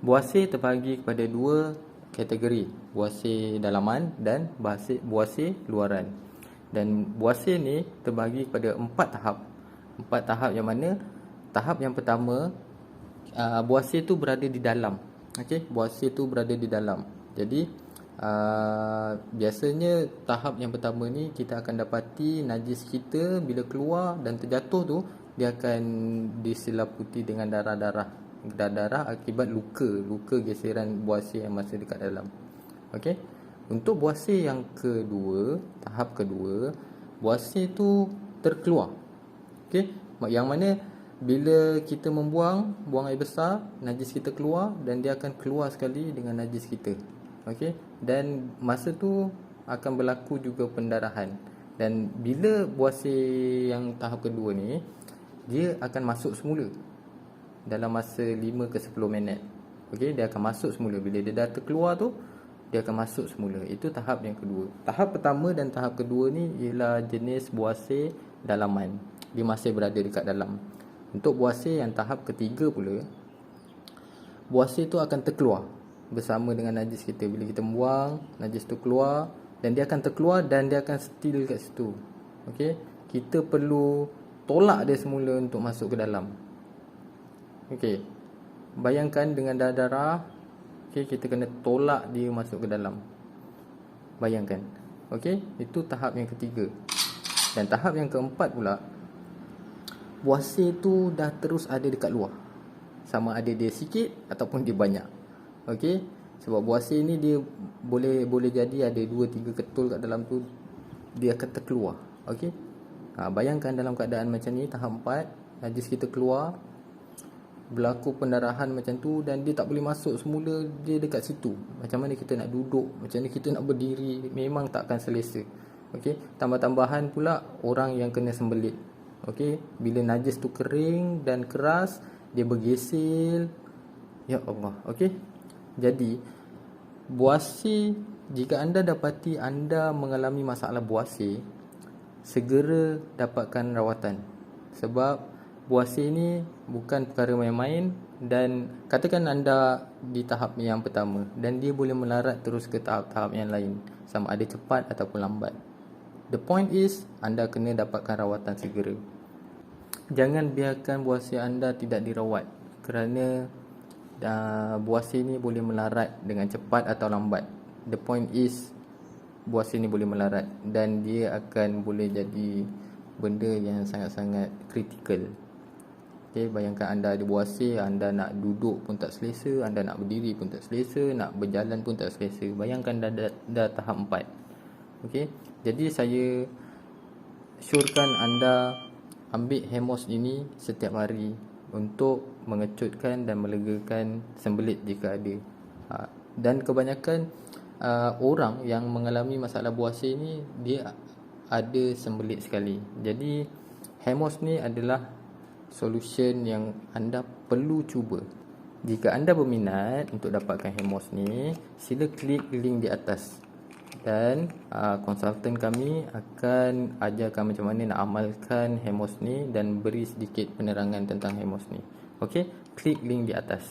Buasir terbahagi kepada dua kategori, buasir dalaman dan buasir luaran. Dan buasir ni terbahagi kepada 4 tahap. 4 tahap yang mana tahap yang pertama, buasir tu berada di dalam. Okey, buasir tu berada di dalam. Jadi biasanya tahap yang pertama ni kita akan dapati najis kita bila keluar dan terjatuh tu dia akan diselaputi dengan darah akibat luka geseran buasir yang masih dekat dalam. Okey. Untuk buasir yang kedua, tahap kedua, buasir tu terkeluar. Okey, yang mana bila kita buang air besar, najis kita keluar dan dia akan keluar sekali dengan najis kita. Okey, dan masa tu akan berlaku juga pendarahan. Dan bila buasir yang tahap kedua ni, dia akan masuk semula dalam masa 5 ke 10 minit. Okey, dia akan masuk semula. Bila dia dah terkeluar tu, dia akan masuk semula. Itu tahap yang kedua. Tahap pertama dan tahap kedua ni ialah jenis buasir dalaman. Dia masih berada dekat dalam. Untuk buasir yang tahap ketiga pula, buasir tu akan terkeluar bersama dengan najis kita. Bila kita buang, najis tu keluar dan dia akan terkeluar dan dia akan still kat situ. Okey, kita perlu tolak dia semula untuk masuk ke dalam. Okey, bayangkan dengan darah, okey, kita kena tolak dia masuk ke dalam. Bayangkan. Okey, itu tahap yang ketiga. Dan tahap yang keempat pula, buasir tu dah terus ada dekat luar. Sama ada dia sikit ataupun dia banyak. Okey, sebab buasir ni dia boleh jadi ada 2-3 ketul kat dalam tu, dia akan terkeluar. Okey. Bayangkan dalam keadaan macam ni, tahap 4, najis kita keluar, berlaku pendarahan macam tu dan dia tak boleh masuk semula, dia dekat situ. Macam mana kita nak duduk, macam mana kita nak berdiri, memang tak akan selesa. Okey, tambah-tambahan pula orang yang kena sembelit. Okey, bila najis tu kering dan keras, dia bergesil. Ya Allah. Okey. Jadi buasir, jika anda dapati anda mengalami masalah buasir, segera dapatkan rawatan. Sebab buasir ni bukan perkara main-main. Dan katakan anda di tahap yang pertama dan dia boleh melarat terus ke tahap-tahap yang lain, sama ada cepat ataupun lambat. The point is, anda kena dapatkan rawatan segera. Jangan biarkan buasir anda tidak dirawat, kerana buasir ni boleh melarat dengan cepat atau lambat. The point is, buasir ni boleh melarat dan dia akan boleh jadi benda yang sangat-sangat kritikal. Okay, bayangkan anda ada buasir, anda nak duduk pun tak selesa, anda nak berdiri pun tak selesa, nak berjalan pun tak selesa. Bayangkan dah tahap 4. Okay, jadi saya syorkan anda ambil Hemos ini setiap hari untuk mengecutkan dan melegakan sembelit jika ada. Dan kebanyakan orang yang mengalami masalah buasir ni, dia ada sembelit sekali. Jadi Hemos ni adalah solution yang anda perlu cuba. Jika anda berminat untuk dapatkan Hemos ni, sila klik link di atas dan konsultan kami akan ajarkan macam mana nak amalkan Hemos ni dan beri sedikit penerangan tentang Hemos ni. Okey, klik link di atas.